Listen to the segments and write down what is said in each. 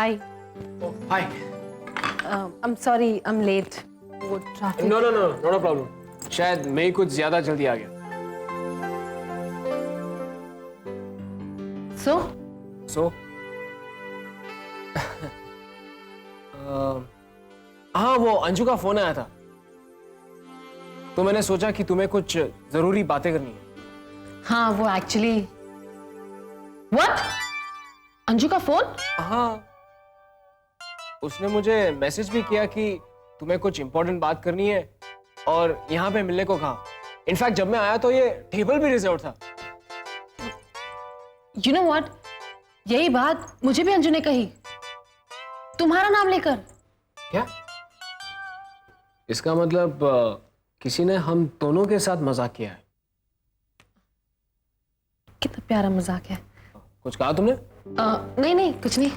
Hi. Oh, hi. I'm sorry, I'm late. वो traffic. No, not a problem. शायद मैं ही कुछ ज्यादा जल्दी आ गया. So? हाँ, वो अंजू का फोन आया था. तो मैंने सोचा कि तुम्हें कुछ जरूरी बातें करनी है. हाँ, वो actually. What? अंजू का फोन? हाँ. उसने मुझे मैसेज भी किया कि तुम्हें कुछ इंपॉर्टेंट बात करनी है और यहाँ पे मिलने को कहा. इनफैक्ट जब मैं आया तो ये टेबल भी रिजर्व था. You know what? यही बात मुझे भी अंजू ने कही. तुम्हारा नाम लेकर. क्या? इसका मतलब किसी ने हम दोनों के साथ मजाक किया है. कितना प्यारा मजाक है. कुछ कहा तुमने? नहीं, कुछ नहीं.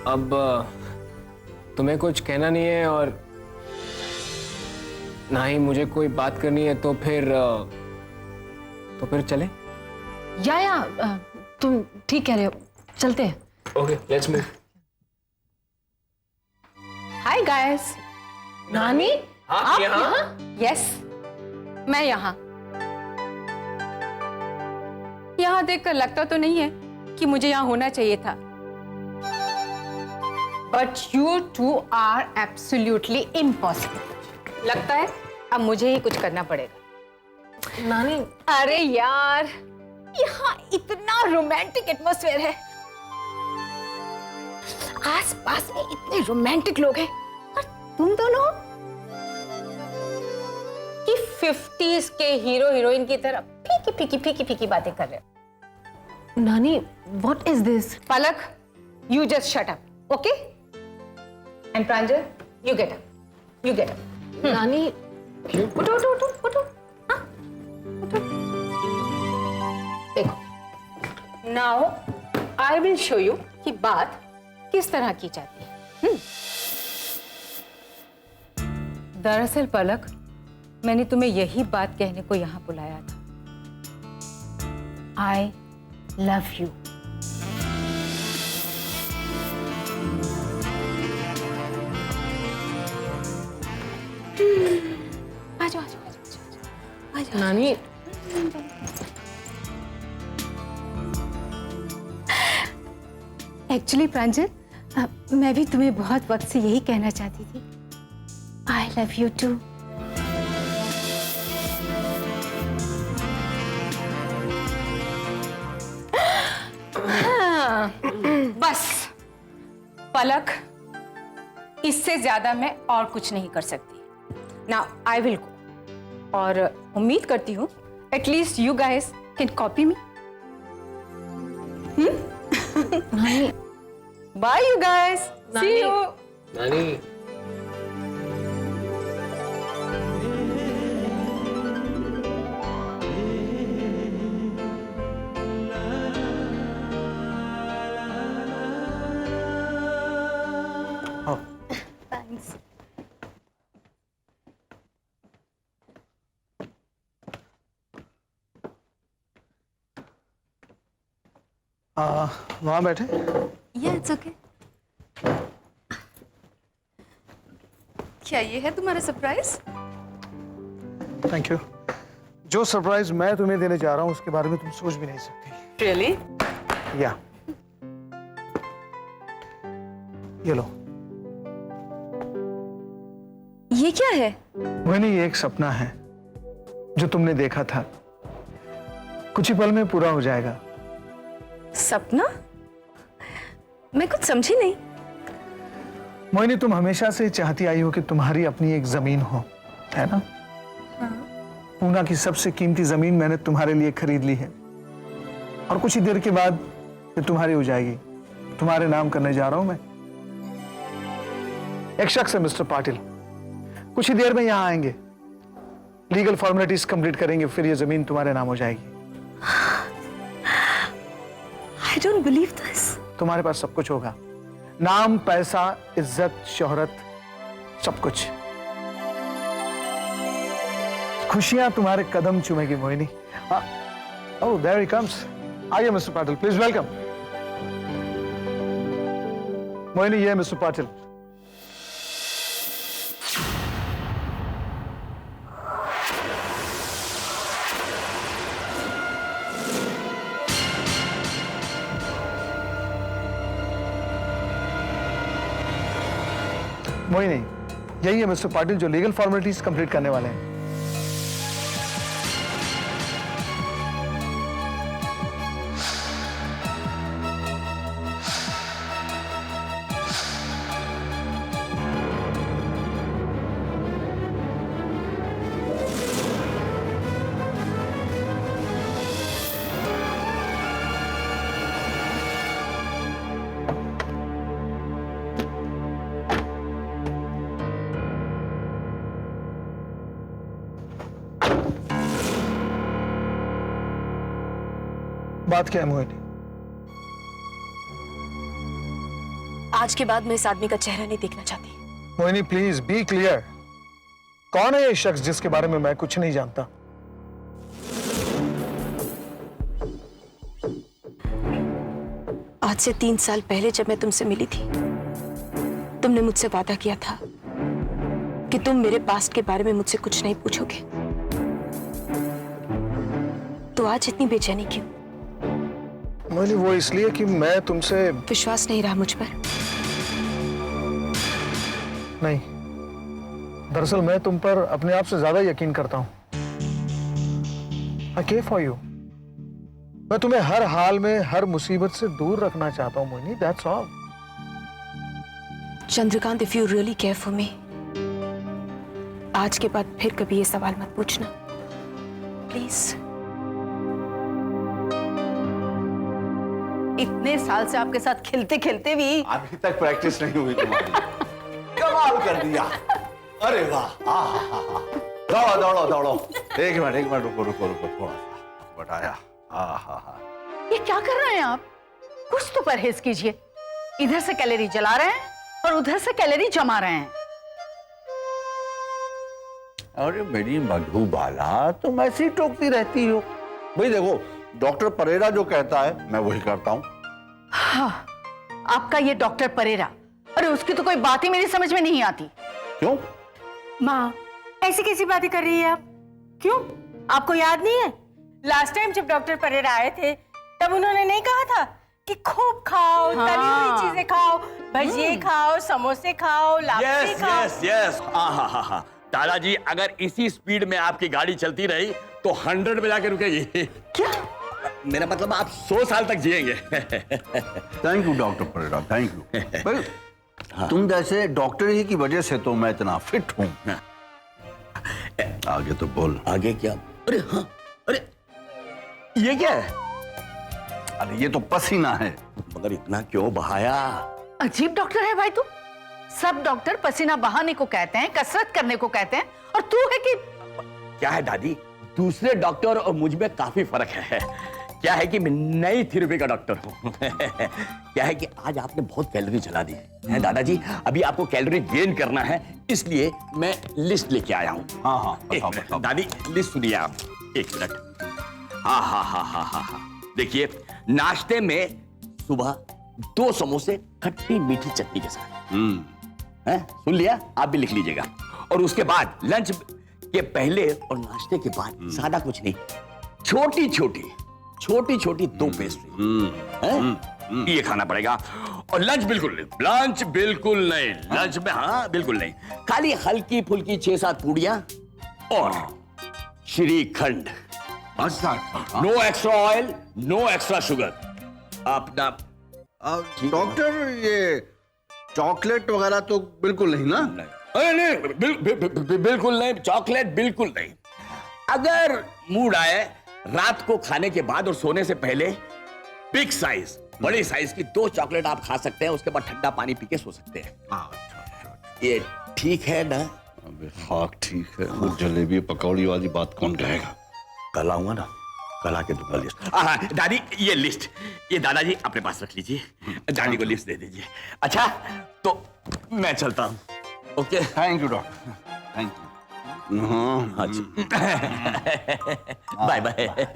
अब तुम्हें कुछ कहना नहीं है और ना ही मुझे कोई बात करनी है तो फिर चले? या तुम ठीक कह रहे हो. चलते हैं. Okay, let's move. Hi guys. नानी, आप यहाँ? यस, मैं यहाँ देखकर लगता तो नहीं है कि मुझे यहाँ होना चाहिए था. But you two are absolutely impossible. लगता है अब मुझे ही कुछ करना पड़ेगा. नानी. अरे यार, यहाँ इतना रोमांटिक एटमॉस्फेयर है. आसपास में इतने रोमांटिक लोग हैं और तुम दोनों कि 50s के हीरो हीरोइन की तरह फीकी बातें कर रहे हो. नानी, what is this? Palak, you just shut up, okay? And Pranjal, you get up. नानी. उठो. हाँ, उठो. देखो. Now I will show you कि बात किस तरह की जाती है. दरअसल पलक, मैंने तुम्हें यही बात कहने को यहाँ बुलाया था. I love you. आजो. नानी. एक्चुअली प्रांजल, मैं भी तुम्हें बहुत वक्त से यही कहना चाहती थी. I love you too. बस पलक, इससे ज्यादा मैं और कुछ नहीं कर सकती. Now I will go. और उम्मीद करती हूँ at least you guys can copy me. Bye you guys. See you. नानी. थैंक्स. वहाँ बैठे. It's okay. क्या ये है तुम्हारा सरप्राइज? Thank you. जो सरप्राइज मैं तुम्हें देने जा रहा हूँ उसके बारे में तुम सोच भी नहीं सकती. रियली? या ये लो. ये क्या है? मोहिनी, ये एक सपना है जो तुमने देखा था. कुछ ही पल में पूरा हो जाएगा. सपना? मैं कुछ समझी नहीं. मोहिनी, तुम हमेशा से चाहती आई हो कि तुम्हारी अपनी एक जमीन हो, है ना? हाँ. पूना की सबसे कीमती जमीन मैंने तुम्हारे लिए खरीद ली है और कुछ ही देर के बाद ये तुम्हारी हो जाएगी. तुम्हारे नाम करने जा रहा हूं मैं. एक शख्स है मिस्टर पाटिल, कुछ ही देर में यहां आएंगे, लीगल फॉर्मेलिटीज कंप्लीट करेंगे, फिर ये जमीन तुम्हारे नाम हो जाएगी। I don't believe this. तुम्हारे पास सब कुछ होगा, नाम, पैसा, इज्जत, शोहरत, सब कुछ। खुशियां तुम्हारे कदम चूमेगी मोहिनी। ओह, देयर ही कम्स। आइए mister Patil, please welcome. Mohini, ये है मिस्टर पाटिल। मोहिनी, यही है मिस्टर पाटिल जो लीगल फॉर्मेलिटीज कंप्लीट करने वाले हैं। बात क्या है मोहिनी? आज के बाद मैं इस आदमी का चेहरा नहीं देखना चाहती। Mohini, please be clear. कौन है ये शख्स जिसके बारे में मैं कुछ नहीं जानता? आज से 3 साल पहले जब मैं तुमसे मिली थी, तुमने मुझसे वादा किया था कि तुम मेरे पास्ट के बारे में मुझसे कुछ नहीं पूछोगे। तो आज इतनी बेचैनी क्यों? मोहिनी, वो इसलिए कि मैं तुमसे विश्वास नहीं रहा मुझ पर? नहीं, दरअसल मैं तुम पर अपने आप से ज्यादा यकीन करता हूं। आई केयर फॉर यू। मैं तुम्हें हर हाल में, हर मुसीबत से दूर रखना चाहता हूं Mohini, that's all. Chandrakant, if you really care for me, आज के बाद फिर कभी ये सवाल मत पूछना, प्लीज। इतने साल से आपके साथ खेलते खेलते भी अभी तक प्रैक्टिस नहीं हुई तुम्हारी। कमाल कर दिया। अरे वाह, दौड़ो दौड़ो दौड़ो। एक मिनट रुको थोड़ा सा बताया। ये क्या कर रहे हैं आप? कुछ तो परहेज कीजिए। इधर से कैलोरी जला रहे हैं और उधर से कैलोरी जमा रहे हैं। अरे मेरी मधुबाला, तुम ऐसी टोकती रहती हो। भाई देखो, डॉक्टर परेरा जो कहता है मैं वही करता हूँ। हाँ, आपका ये डॉक्टर परेरा, अरे उसकी तो कोई बात ही मेरी समझ में नहीं आती। क्यों? माँ, ऐसी कैसी बातें कर रही है आप? क्यों, आपको याद नहीं है लास्ट टाइम जब डॉक्टर परेरा आए थे तब उन्होंने नहीं कहा था कि खूब खाओ, तली हुई चीजें खाओ, भजिए खाओ, समोसे खाओ, लापसी खाओ। यस। हाँ। दादाजी, अगर इसी स्पीड में आपकी गाड़ी चलती रही तो 100 में जाके रुकेगी। क्या? मेरा मतलब आप 100 साल तक जिएंगे। Thank you doctor Perera, thank you. भाई तुम जैसे डॉक्टर ही की वजह से तो मैं इतना फिट हूँ। आगे तो बोल। आगे क्या? अरे हाँ, अरे ये क्या है? अरे ये तो पसीना है। मगर इतना क्यों बहाया? अजीब डॉक्टर है भाई तू। सब डॉक्टर पसीना बहाने को कहते हैं, कसरत करने को कहते हैं, और तू है कि क्या है दादी, दूसरे डॉक्टर और मुझ में काफी फर्क है। क्या है कि मैं नई थेरेपी का डॉक्टर हूँ। क्या है कि आज आपने बहुत कैलोरी जला दी है दादाजी। अभी आपको कैलोरी गेन करना है, इसलिए मैं लिस्ट लेके आया हूँ। हाँ, बताओ। दादी, लिस्ट सुनिए आप। 1 मिनट। हाँ। देखिए, नाश्ते में सुबह 2 समोसे खट्टी मीठी चटनी के साथ। सुन लिया? आप भी लिख लीजिएगा। और उसके बाद लंच के पहले और नाश्ते के बाद सादा कुछ नहीं, छोटी छोटी 2 पेस्ट्री। ये खाना पड़ेगा। और लंच बिल्कुल नहीं। लंच में हाँ बिल्कुल नहीं, खाली हल्की फुल्की 6-7 पूड़ियां और shrikhand. No extra oil, no extra sugar. अपना डॉक्टर, ये चॉकलेट वगैरह तो बिल्कुल नहीं ना? अरे नहीं, बिल्कुल नहीं, चॉकलेट बिल्कुल नहीं। अगर मूड आए रात को खाने के बाद और सोने से पहले बिग साइज, बड़ी साइज की 2 चॉकलेट आप खा सकते हैं। उसके बाद ठंडा पानी पी के सो सकते हैं। ये ठीक है ना? अबे हाँ ठीक है, वो जलेबी पकौड़ी वाली बात कौन कहेगा? कल आऊंगा ना, कल आके दूंगा लिस्ट। हाँ दादी, ये लिस्ट ये दादाजी अपने पास रख लीजिए, दादी को लिस्ट दे दीजिए। अच्छा तो मैं चलता हूँ। Okay, thank you doctor, thank you. हाँ जी, bye bye.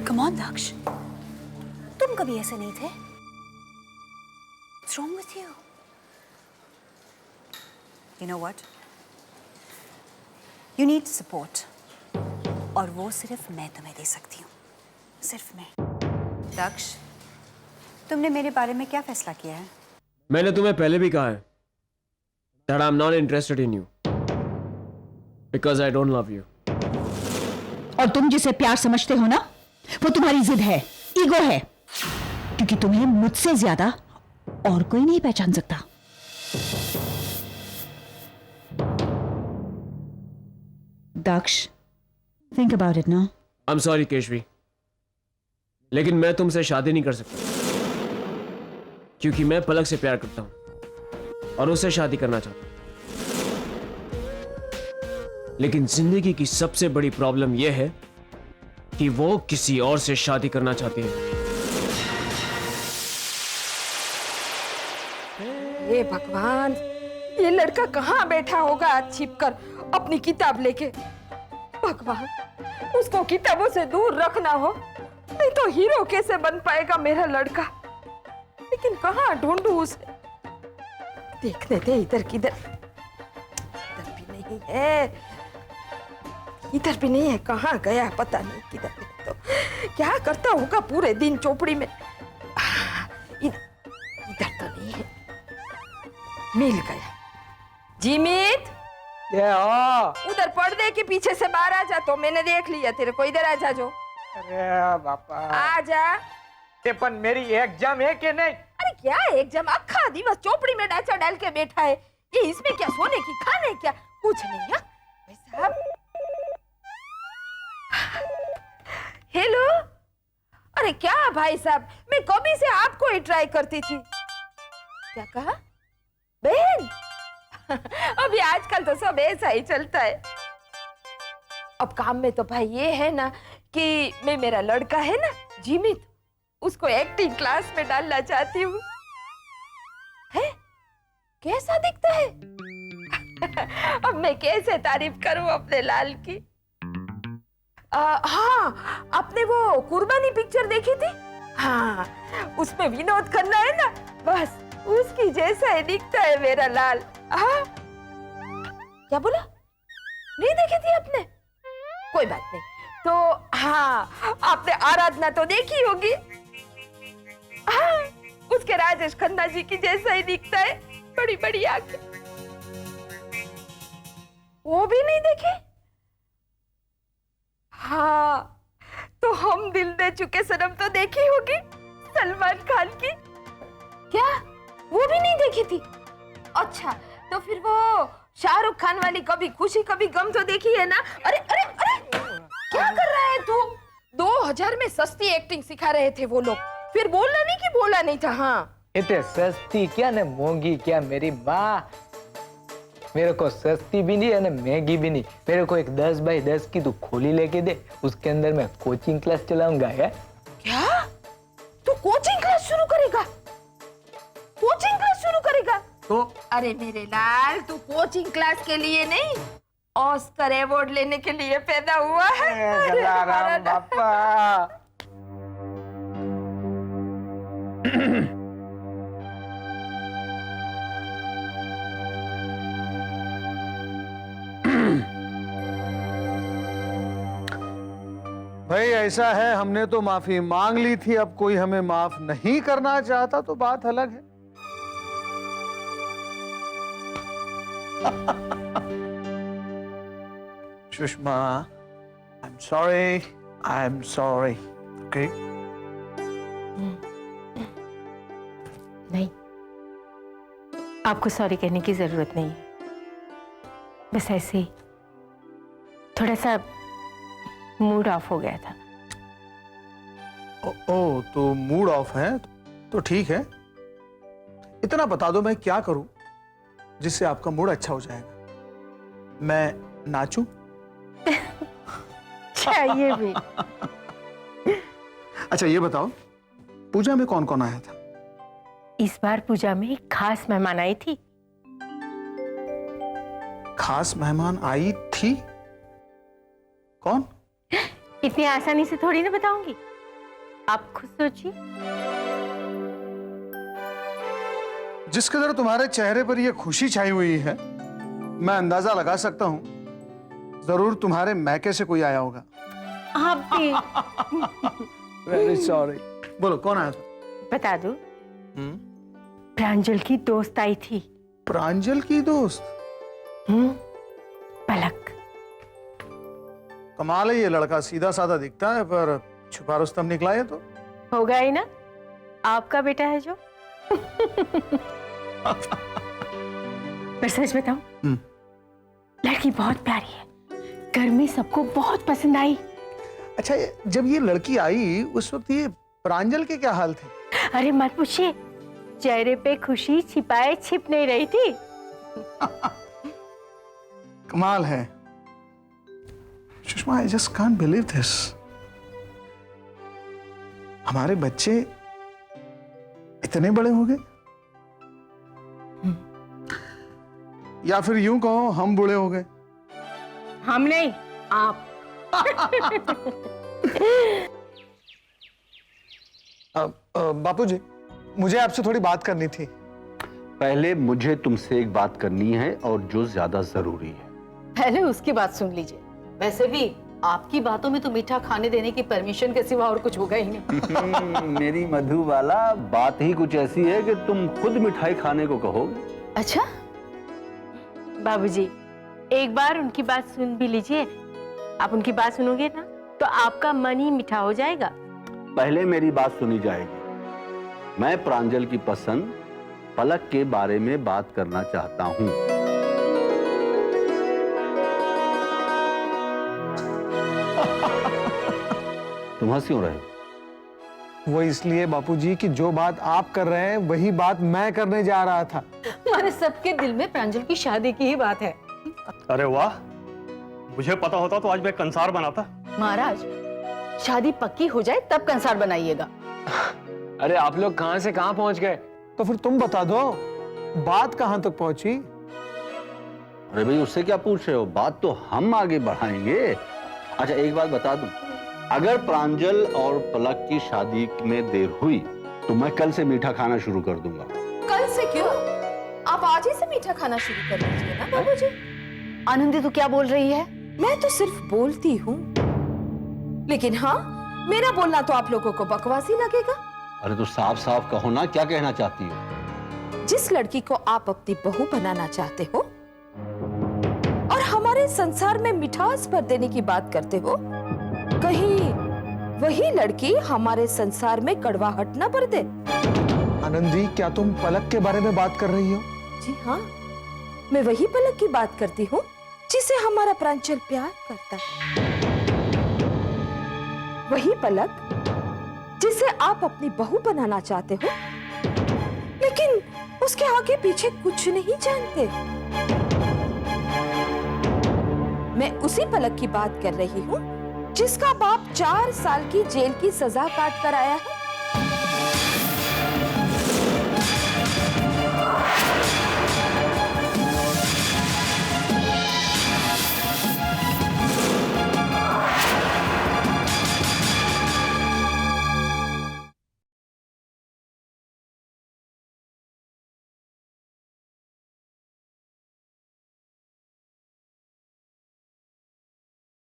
Come on, Daksh. तुम कभी ऐसे नहीं थे। What's wrong with you? You know what? You need support. और वो सिर्फ मैं तुम्हें दे सकती हूँ, सिर्फ मैं। दक्ष, तुमने मेरे बारे में क्या फैसला किया है? मैंने तुम्हें पहले भी कहा है that I'm not interested in you because I don't love you. और तुम जिसे प्यार समझते हो ना, वो तुम्हारी जिद है, ईगो है, क्योंकि तुम्हें मुझसे ज्यादा और कोई नहीं पहचान सकता। दक्ष, think about it now. I'm sorry Keshavi, लेकिन मैं तुमसे शादी नहीं कर सकता क्योंकि मैं पलक से प्यार करता हूं और उससे शादी करना चाहता हूं। लेकिन जिंदगी की सबसे बड़ी प्रॉब्लम यह है कि वो किसी और से शादी करना चाहती है। हे भगवान, ये लड़का कहाँ बैठा होगा छिपकर अपनी किताब लेके। भगवान, उसको किताबों से दूर रखना हो, नहीं तो हीरो कैसे बन पाएगा मेरा लड़का। लेकिन कहाँ ढूंढूं उसे? देखने दे इधर किधर, इधर भी नहीं है, इधर भी नहीं है, कहाँ गया पता नहीं किधर। तो क्या करता होगा पूरे दिन चौपड़ी में। इधर तो नहीं है, मिल गया। जीमित, उधर पर्दे के पीछे से बाहर आ जा, तो मैंने देख लिया तेरे को। इधर आ जा जो। अरे बापा, आ जा। ते पण मेरी एग्जाम है कि नहीं? अरे क्या एग्जाम, आखा दिवस चौपड़ी में डाचा डाल के बैठा है। ये इसमें क्या सोने की खाने क्या कुछ नहीं है भाई साहब। हेलो, अरे क्या भाई साहब, मैं कभी से आपको ही ट्राई करती थी। क्या कहा बहन? अभी आजकल तो सब ऐसा ही चलता है। अब काम में तो भाई ये है ना कि मैं, मेरा लड़का है ना जीमित, उसको एक्टिंग क्लास में डालना चाहती हूँ। है कैसा दिखता है? अब मैं कैसे तारीफ करूं अपने लाल की। हाँ, आपने वो कुर्बानी पिक्चर देखी थी? हाँ, उसमें विनोद खन्ना है ना, बस उसकी जैसा ही दिखता है मेरा लाल। हाँ, क्या बोला? नहीं देखी थी आपने? कोई बात नहीं। तो हाँ, आपने आराधना तो देखी होगी। हाँ, उसके राजेश खन्ना जी की जैसा ही दिखता है, बड़ी बड़ी आंखें। वो भी नहीं देखे? हाँ, तो हम दिल दे चुके सनम तो देखी होगी सलमान खान की। क्या वो भी नहीं देखी थी? अच्छा, तो फिर वो शाहरुख खान वाली कभी खुशी कभी गम तो देखी है ना? अरे अरे अरे, क्या कर रहा है तू? 2000 में सस्ती एक्टिंग सिखा रहे थे वो लोग, फिर बोलना नहीं कि बोला नहीं था। हाँ, इतने सस्ती क्या ने महंगी क्या मेरी माँ, मेरे को सस्ती भी नहीं है ना महंगी भी नहीं। मेरे को एक 10 बाई 10 की तू खोली लेके दे, उसके अंदर मैं कोचिंग क्लास चलाऊंगा। है क्या तू कोचिंग क्लास शुरू करेगा? कोचिंग क्लास शुरू करेगा? तो अरे मेरे लाल, तू कोचिंग क्लास के लिए नहीं, ऑस्कर अवार्ड लेने के लिए पैदा हुआ है। अरे राम बापा, भाई ऐसा है, हमने तो माफी मांग ली थी, अब कोई हमें माफ नहीं करना चाहता तो बात अलग है। Sushma, I am sorry, okay? नहीं, आपको सॉरी कहने की जरूरत नहीं है। बस ऐसे ही थोड़ा सा मूड ऑफ हो गया था। ओ तो मूड ऑफ है तो ठीक है। इतना बता दो मैं क्या करूं जिससे आपका मूड अच्छा हो जाएगा। मैं नाचूं? चाहिए भी। अच्छा ये बताओ, पूजा में कौन कौन आया था? इस बार पूजा में एक खास मेहमान आई थी। खास मेहमान आई थी? कौन? इतनी आसानी से थोड़ी ना बताऊंगी, आप खुद सोचिए। जिस कदर तुम्हारे चेहरे पर यह खुशी छाई हुई है, मैं अंदाजा लगा सकता हूं जरूर तुम्हारे मैके से कोई आया होगा। आप भी। Very sorry. बोलो कौन आया था? बता दो, प्रांजल की दोस्त आई थी। प्रांजल की दोस्त? पलक। कमाल है, ये लड़का सीधा साधा दिखता है पर छुपा रुस्तम निकला है। तो होगा ही ना, आपका बेटा है जो। पर सच बताऊं, लड़की बहुत प्यारी है, घर में सबको बहुत पसंद आई। अच्छा, जब ये लड़की आई उस वक्त ये प्रांजल के क्या हाल थे? अरे मत पूछिए, चेहरे पे खुशी छिपाए छिप नहीं रही थी। कमाल है Sushma, I just can't believe this. हमारे बच्चे इतने बड़े हो गए, या फिर यूं कहो हम बूढ़े हो गए। हम नहीं, आप। बापूजी, मुझे आपसे थोड़ी बात करनी थी। पहले मुझे तुमसे एक बात करनी है और जो ज्यादा जरूरी है। पहले उसकी बात सुन लीजिए। वैसे भी आपकी बातों में तो मीठा खाने देने की परमिशन के सिवा और कुछ होगा ही नहीं। मेरी मधुबाला, बात ही कुछ ऐसी है कि तुम खुद मिठाई खाने को कहोगे। अच्छा बाबूजी, एक बार उनकी बात सुन भी लीजिए। आप उनकी बात सुनोगे ना तो आपका मन ही मीठा हो जाएगा। पहले मेरी बात सुनी जाएगी। मैं प्रांजल की पसंद पलक के बारे में बात करना चाहता हूं। तुम हंस क्यों रहे हो? वो इसलिए बापूजी कि जो बात आप कर रहे हैं वही बात मैं करने जा रहा था। हमारे सबके दिल में प्रांजल की शादी की ही बात है। अरे वाह, मुझे पता होता तो आज मैं कंसार बनाता। महाराज, शादी पक्की हो जाए तब कंसार बनाइएगा। अरे आप लोग कहां से कहां पहुंच गए? तो फिर तुम बता दो, बात कहां तक पहुंची? अरे भाई, उससे क्या पूछ रहे हो? बात तो हम आगे बढ़ाएंगे। अच्छा एक बात बता दूं, अगर प्रांजल और पलक की शादी में देर हुई तो मैं कल से मीठा खाना शुरू कर दूंगा। कल से क्यों? आप आज ही से मीठा खाना शुरू कर दीजिए ना बाबूजी। आनंदी तो क्या बोल रही है? मैं तो सिर्फ बोलती हूँ, लेकिन हाँ, मेरा बोलना तो आप लोगों को बकवास ही लगेगा। अरे तो साफ साफ कहो ना, क्या कहना चाहती हो? जिस लड़की को आप अपनी बहू बनाना चाहते हो और हमारे संसार में मिठास भर देने की बात करते हो, कहीं वही लड़की हमारे संसार में कड़वाहट न भर दे। आनंदी, क्या तुम पलक के बारे में बात कर रही हो? जी हाँ, मैं वही पलक की बात करती हूँ जिसे हमारा प्रांजल प्यार करता है। वही पलक जिसे आप अपनी बहू बनाना चाहते हो, लेकिन उसके आगे पीछे कुछ नहीं जानते। मैं उसी पलक की बात कर रही हूँ जिसका बाप 4 साल की जेल की सजा काट कर आया है